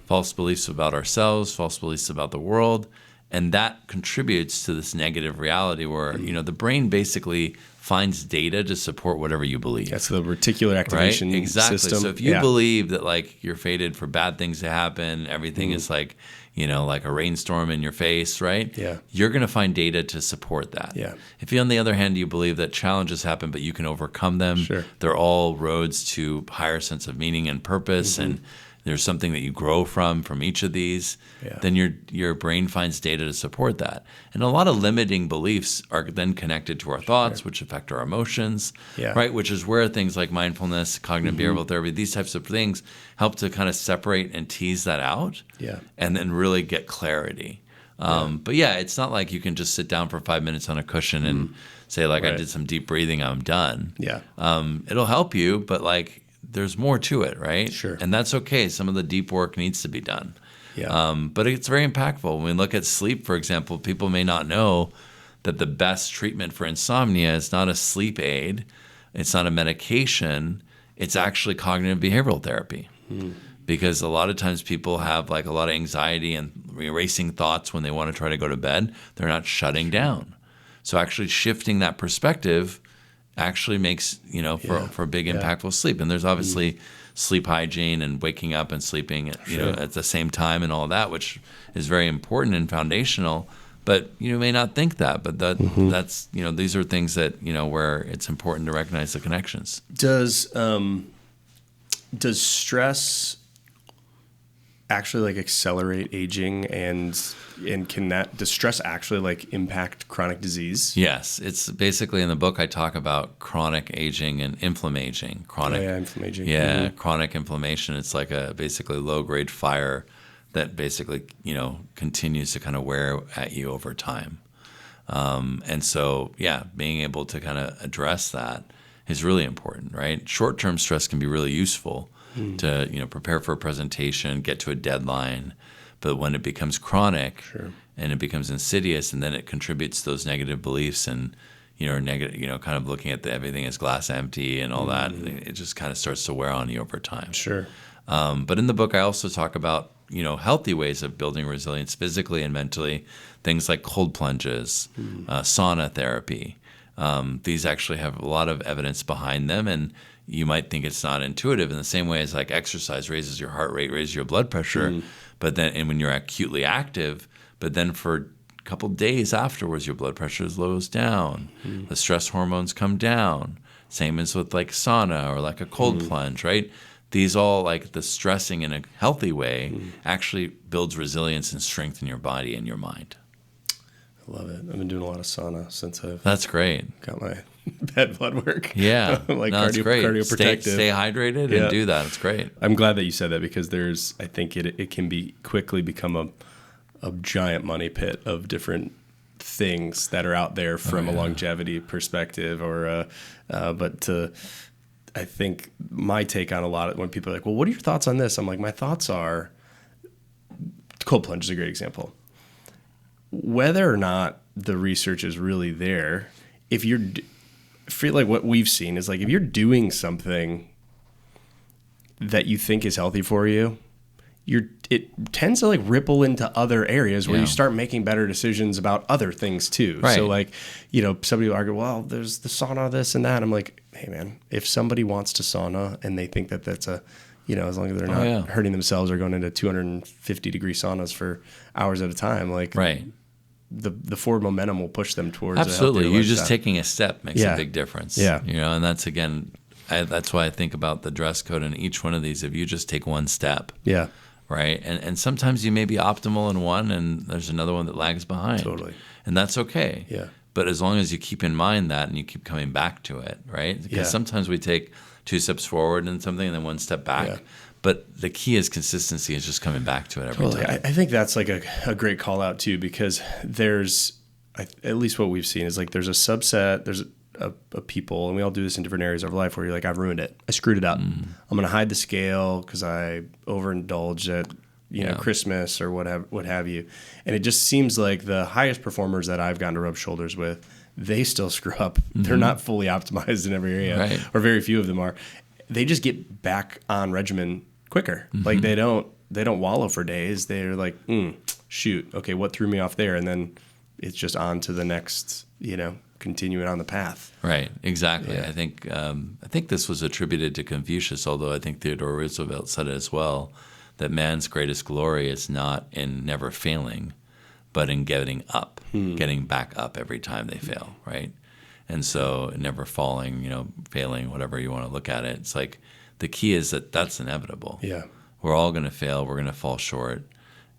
false beliefs about ourselves, false beliefs about the world, and that contributes to this negative reality where, the brain basically finds data to support whatever you believe. That's the reticular activation Exactly. system. So if you believe that like you're fated for bad things to happen, everything is like, like a rainstorm in your face, right? Yeah. You're going to find data to support that. Yeah. If on the other hand, you believe that challenges happen, but you can overcome them, they're all roads to higher sense of meaning and purpose, and there's something that you grow from each of these, then your brain finds data to support that. And a lot of limiting beliefs are then connected to our thoughts, which affect our emotions, right? Which is where things like mindfulness, cognitive behavioral therapy, these types of things help to kind of separate and tease that out and then really get clarity. But it's not like you can just sit down for 5 minutes on a cushion and say like, I did some deep breathing, I'm done. It'll help you, but like, there's more to it, right? Sure. And that's okay. Some of the deep work needs to be done. Yeah. But it's very impactful. When we look at sleep, for example, people may not know that the best treatment for insomnia is not a sleep aid. It's not a medication. It's actually cognitive behavioral therapy. Because a lot of times people have like a lot of anxiety and racing thoughts when they want to try to go to bed. They're not shutting down. So actually shifting that perspective actually makes, for a big impactful sleep. And there's obviously sleep hygiene and waking up and sleeping, at the same time and all that, which is very important and foundational. But you may not think that, but that's, these are things that, where it's important to recognize the connections. Does stress actually like accelerate aging and does stress actually like impact chronic disease? Yes, it's basically in the book I talk about chronic aging and inflammaging. Chronic inflammation. It's like a basically low grade fire that basically continues to kind of wear at you over time. And so being able to kind of address that is really important, right? Short term stress can be really useful to prepare for a presentation, get to a deadline. But when it becomes chronic and it becomes insidious, and then it contributes to those negative beliefs and, kind of looking at everything as glass empty and all that, it just kind of starts to wear on you over time. Sure. But in the book, I also talk about, healthy ways of building resilience physically and mentally, things like cold plunges, sauna therapy. These actually have a lot of evidence behind them, and you might think it's not intuitive in the same way as like exercise raises your heart rate, raises your blood pressure, but then, and when you're acutely active, but then for a couple days afterwards, your blood pressure slows down, the stress hormones come down. Same as with like sauna or like a cold plunge, right? These all, like the stressing in a healthy way, actually builds resilience and strength in your body and your mind. I love it. I've been doing a lot of sauna since I've That's great. got my bad blood work. Yeah, like no, that's great. cardio protective. Stay hydrated and do that. It's great. I'm glad that you said that, because I think it can be quickly become a giant money pit of different things that are out there from a longevity perspective, I think my take on a lot of when people are like, well, what are your thoughts on this? I'm like, my thoughts are, cold plunge is a great example. Whether or not the research is really there, if you're, I feel like what we've seen is like, if you're doing something that you think is healthy for you, it tends to like ripple into other areas where you start making better decisions about other things too. Right. So like, somebody will argue, well, there's the sauna, this and that. I'm like, hey man, if somebody wants to sauna and they think that that's as long as they're not hurting themselves or going into 250 degree saunas for hours at a time, like the forward momentum will push them towards absolutely. A You're just taking a step makes a big difference. Yeah. And that's again, that's why I think about the dress code in each one of these. If you just take one step. Yeah. Right. And sometimes you may be optimal in one and there's another one that lags behind. Totally. And that's okay. Yeah. But as long as you keep in mind that and you keep coming back to it, right? Because sometimes we take 2 steps forward in something and then 1 step back. Yeah. But the key is consistency, is just coming back to it every time. I think that's like a great call out too, because there's, at least what we've seen is like there's a subset, there's a people, and we all do this in different areas of our life, where you're like, I've ruined it. I screwed it up. I'm going to hide the scale because I overindulged at Christmas or what have you. And it just seems like the highest performers that I've gotten to rub shoulders with, they still screw up. They're not fully optimized in every area, or very few of them are. They just get back on regimen quicker. Like they don't wallow for days. They're like, shoot, okay, what threw me off there? And then it's just on to the next, continuing on the path. Right, exactly. Yeah. I think this was attributed to Confucius, although I think Theodore Roosevelt said it as well, that man's greatest glory is not in never failing, but in getting up, getting back up every time they fail, right? And so never falling, failing, whatever you want to look at it. It's like the key is that that's inevitable. Yeah. We're all going to fail. We're going to fall short.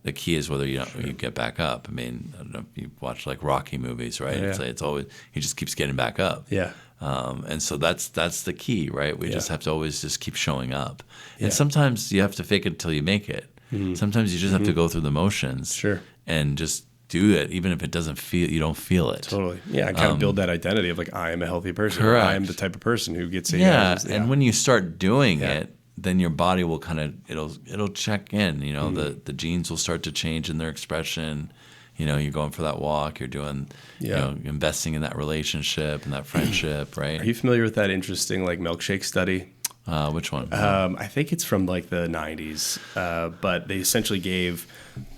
The key is whether you get back up. I mean, I don't know if you watch like Rocky movies, right? Yeah. It's always, he just keeps getting back up. Yeah. And so that's the key, right? We just have to always just keep showing up. Yeah. And sometimes you have to fake it until you make it. Sometimes you just have to go through the motions. Sure. And just do it, even if it doesn't feel, you don't feel it. Totally. Yeah. And kind of build that identity of like, I am a healthy person. Correct. I am the type of person who gets 8 Yeah. hours. And when you start doing it, then your body will kind of, it'll check in, the genes will start to change in their expression. You're going for that walk, you're doing, investing in that relationship and that friendship, right? Are you familiar with that interesting like milkshake study? Which one? I think it's from like the 90s, but they essentially gave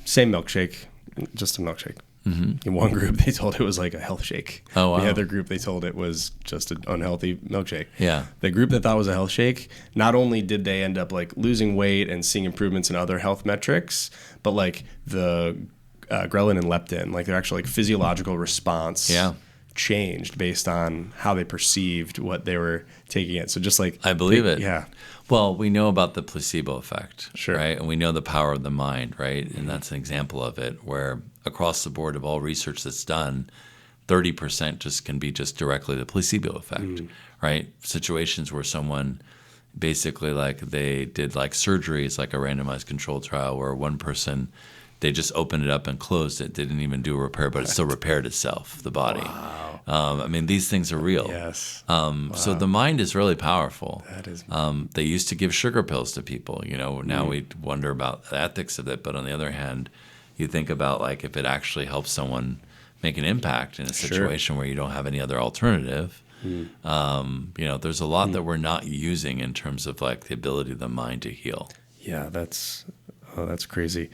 same milkshake, just a milkshake. In one group, they told it was like a health shake. Oh, wow. The other group, they told it was just an unhealthy milkshake. Yeah. The group that thought it was a health shake, not only did they end up like losing weight and seeing improvements in other health metrics, but like the ghrelin and leptin, like their actual like physiological response changed based on how they perceived what they were taking in. So just like I believe it. Yeah. Well, we know about the placebo effect, Sure. right? And we know the power of the mind, right? And that's an example of it, where across the board of all research that's done, 30% just can be just directly the placebo effect, right? Situations where someone basically like they did like surgeries, like a randomized controlled trial where one person they just opened it up and closed it. They didn't even do a repair, but it still repaired itself, the body. Wow. I mean, these things are real. Yes. So the mind is really powerful. That is. They used to give sugar pills to people. Now we wonder about the ethics of it. But on the other hand, you think about like if it actually helps someone make an impact in a situation where you don't have any other alternative. There's a lot that we're not using in terms of like the ability of the mind to heal. Yeah, that's crazy.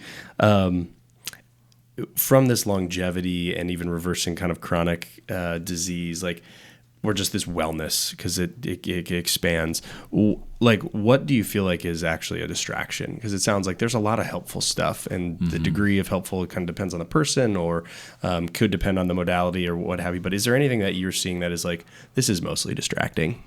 From this longevity and even reversing kind of chronic disease, like, or just this wellness, because it expands. Like, what do you feel like is actually a distraction? Because it sounds like there's a lot of helpful stuff, and the degree of helpful kind of depends on the person, or could depend on the modality or what have you. But is there anything that you're seeing that is like, this is mostly distracting?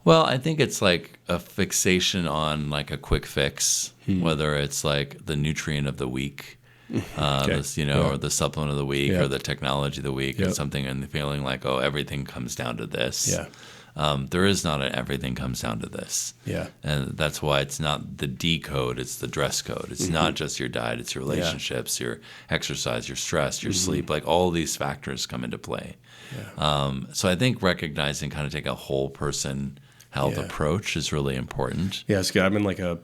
Well, I think it's like a fixation on like a quick fix, whether it's like the nutrient of the week, or the supplement of the week, or the technology of the week, or something, and feeling like, oh, everything comes down to this. Yeah. There is not an everything comes down to this. Yeah. And that's why it's not the D code, it's the dress code. It's not just your diet, it's your relationships, your exercise, your stress, your sleep. Like all these factors come into play. Yeah. So I think recognizing, kind of take a whole person health approach is really important. Yeah, it's good. I'm in like a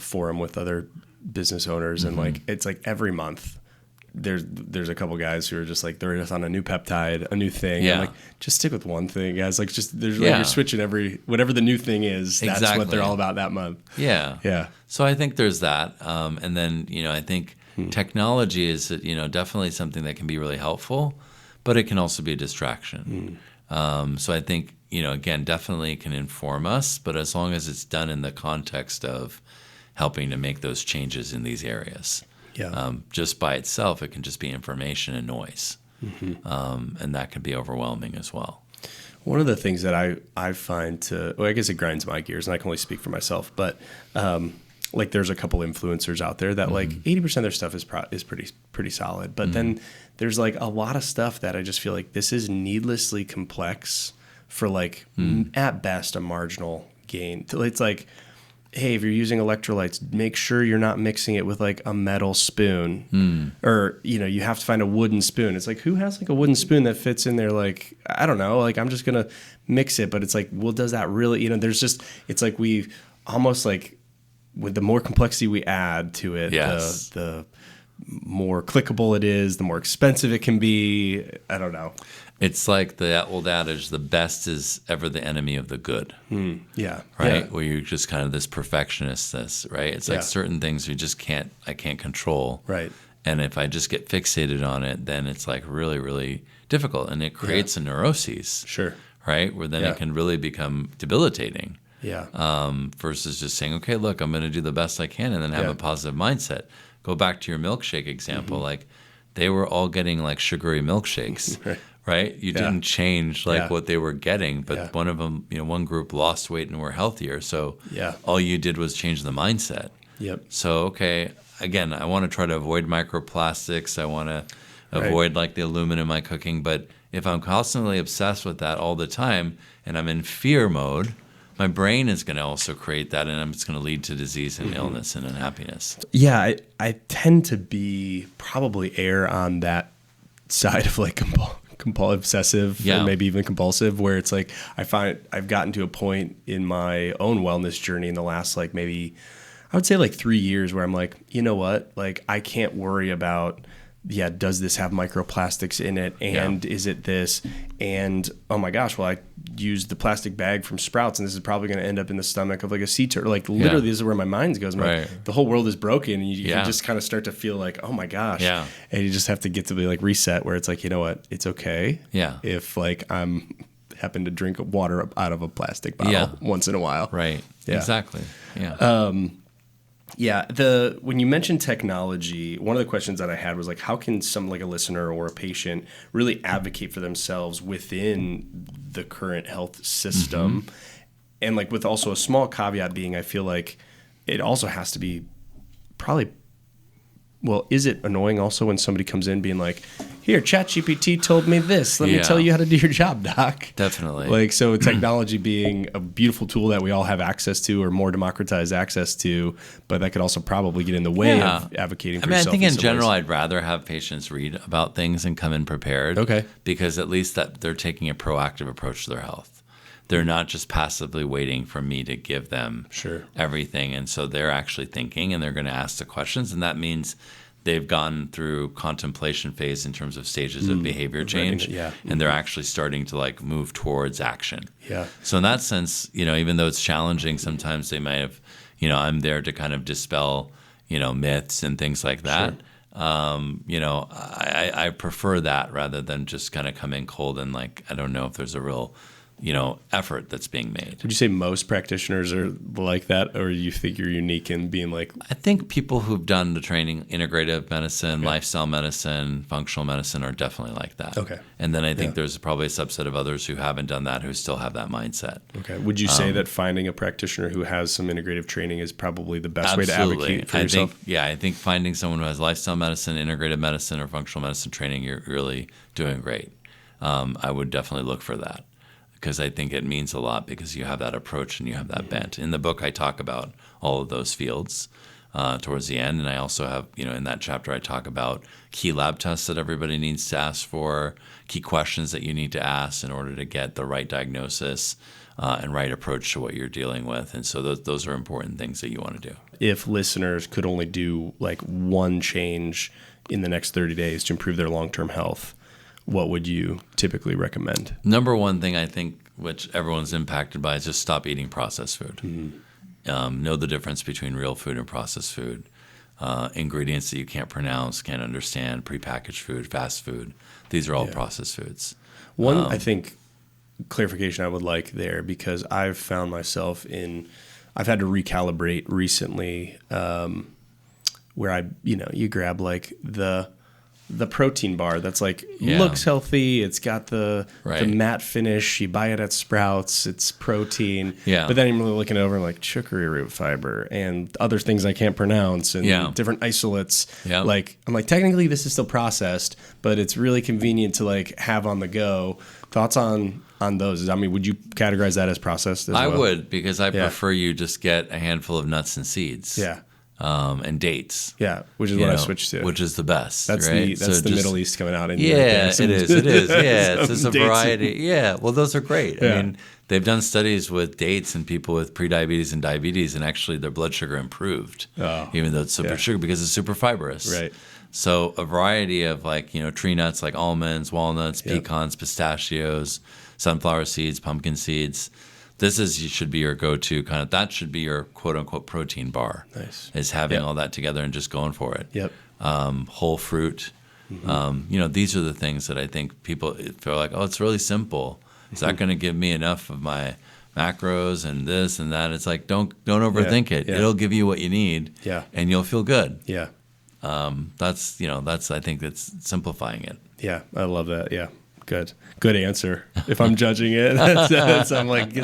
forum with other business owners, and like it's like every month there's a couple guys who are just like, they're just on a new peptide, a new thing. Yeah. I'm like, just stick with one thing, guys. Like, just there's like you're switching whatever the new thing is. That's what they're all about that month. Yeah. Yeah. So I think there's that. And then, I think technology is, definitely something that can be really helpful, but it can also be a distraction. So I think, again, definitely can inform us, but as long as it's done in the context of helping to make those changes in these areas. Yeah. Just by itself, it can just be information and noise. And that can be overwhelming as well. One of the things that I find I guess it grinds my gears, and I can only speak for myself, but like there's a couple influencers out there that like 80% of their stuff is pretty solid. But then there's like a lot of stuff that I just feel like this is needlessly complex for like at best a marginal gain. It's like, hey, if you're using electrolytes, make sure you're not mixing it with like a metal spoon, or, you have to find a wooden spoon. It's like, who has like a wooden spoon that fits in there? Like, I don't know, like I'm just going to mix it, but it's like, well, does that really, it's like we almost like with the more complexity we add to it, the more clickable it is, the more expensive it can be. I don't know. It's like the old adage, the best is ever the enemy of the good. Yeah. Right? Yeah. Where you're just kind of this perfectionist, right? It's like certain things I can't control. Right. And if I just get fixated on it, then it's like really, really difficult. And it creates a neuroses. Sure. Right? Where then it can really become debilitating. Yeah. Versus just saying, okay, look, I'm going to do the best I can, and then have a positive mindset. Go back to your milkshake example. Like they were all getting like sugary milkshakes. Right? You didn't change like what they were getting, but one of them, one group lost weight and were healthier. So all you did was change the mindset. Yep. So, okay, again, I want to try to avoid microplastics. I want to avoid like the aluminum in my cooking. But if I'm constantly obsessed with that all the time and I'm in fear mode, my brain is going to also create that, and it's going to lead to disease and illness and unhappiness. Yeah, I tend to be probably err on that side of like obsessive, or maybe even compulsive, where it's like I find I've gotten to a point in my own wellness journey in the last like maybe I would say like 3 years where I'm like, you know what, like I can't worry about does this have microplastics in it, and is it this, and oh my gosh, well I used the plastic bag from Sprouts and this is probably going to end up in the stomach of like a sea turtle. Like literally this is where my mind goes. Like, the whole world is broken, and you can just kind of start to feel like, oh my gosh, and you just have to get to be like reset, where it's like, you know what, it's okay if like I'm happen to drink water out of a plastic bottle once in a while. Exactly. When you mentioned technology, one of the questions that I had was like, how can some like a listener or a patient really advocate for themselves within the current health system? And like with also a small caveat being, I feel like it also has to be probably Well, is it annoying also when somebody comes in being like, here, ChatGPT told me this. Let me tell you how to do your job, doc. Definitely. Like, so technology being a beautiful tool that we all have access to or more democratized access to, but that could also probably get in the way of advocating for yourself. I think in general, I'd rather have patients read about things and come in prepared. Okay. Because at least that they're taking a proactive approach to their health. They're not just passively waiting for me to give them everything. And so they're actually thinking and they're going to ask the questions. And that means they've gone through contemplation phase in terms of stages of behavior change. And they're actually starting to like move towards action. Yeah. So in that sense, even though it's challenging, sometimes they might have, I'm there to kind of dispel, myths and things like that. I prefer that rather than just kind of come in cold and like, I don't know if there's a real effort that's being made. Would you say most practitioners are like that, or you think you're unique in being like? I think people who've done the training, integrative medicine, lifestyle medicine, functional medicine, are definitely like that. Okay. And then I think there's probably a subset of others who haven't done that, who still have that mindset. Okay. Would you say that finding a practitioner who has some integrative training is probably the best way to advocate for yourself? I think finding someone who has lifestyle medicine, integrative medicine, or functional medicine training, you're really doing great. I would definitely look for that, because I think it means a lot because you have that approach and you have that bent. In the book, I talk about all of those fields towards the end. And I also have, in that chapter, I talk about key lab tests that everybody needs to ask for, key questions that you need to ask in order to get the right diagnosis and right approach to what you're dealing with. And so those are important things that you want to do. If listeners could only do like one change in the next 30 days to improve their long-term health, what would you typically recommend? Number one thing I think, which everyone's impacted by, is just stop eating processed food. Know the difference between real food and processed food. Ingredients that you can't pronounce, can't understand, prepackaged food, fast food. These are all processed foods. One, I think, clarification I would like there, because I've found myself I've had to recalibrate recently where you grab like the protein bar that's like looks healthy. It's got the matte finish. You buy it at Sprouts. It's protein. Yeah. But then I'm really looking over like chicory root fiber and other things I can't pronounce and different isolates. Yeah. Like I'm like, technically this is still processed, but it's really convenient to like have on the go. Thoughts on those? I mean, would you categorize that as processed as well? I would, because I prefer you just get a handful of nuts and seeds. Yeah. And dates. Yeah, which is what I switched to. Which is the best. That's right? the Middle East coming out in it is. It is. Yeah, it's just a variety. Yeah, well, those are great. Yeah. I mean, they've done studies with dates and people with prediabetes and diabetes, and actually their blood sugar improved, even though it's super sugar, because it's super fibrous. Right. So a variety of like, tree nuts like almonds, walnuts, pecans, pistachios, sunflower seeds, pumpkin seeds. Should be your go-to kind of, that should be your quote-unquote protein bar. Nice. Is having all that together and just going for it. Yep. Whole fruit. These are the things that I think people feel like, oh, it's really simple. Is that going to give me enough of my macros and this and that? It's like, don't overthink it. Yeah. It'll give you what you need. Yeah. And you'll feel good. Yeah. That's I think that's simplifying it. Yeah, I love that. Yeah. Good answer. If I'm judging it, I'm like,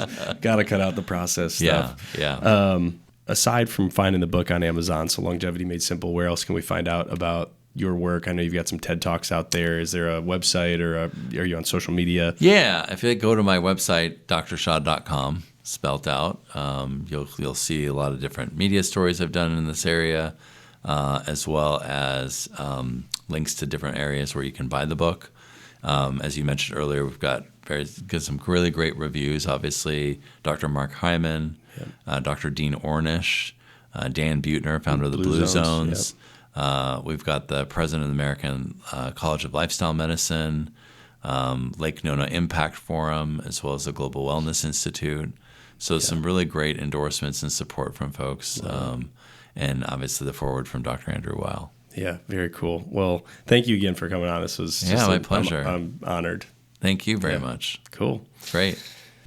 gotta cut out the process stuff. Yeah. Aside from finding the book on Amazon, So Longevity Made Simple, where else can we find out about your work? I know you've got some TED Talks out there. Is there a website or are you on social media? Yeah. If you go to my website, drshad.com, spelt out, you'll see a lot of different media stories I've done in this area, as well as links to different areas where you can buy the book. As you mentioned earlier, we've got some really great reviews. Obviously, Dr. Mark Hyman, Dr. Dean Ornish, Dan Buettner, founder of the Blue Zones. Yep. We've got the president of the American College of Lifestyle Medicine, Lake Nona Impact Forum, as well as the Global Wellness Institute. So some really great endorsements and support from folks, and obviously the foreword from Dr. Andrew Weil. Yeah, very cool. Well, thank you again for coming on. This was my pleasure. I'm honored. Thank you very much. Cool. Great.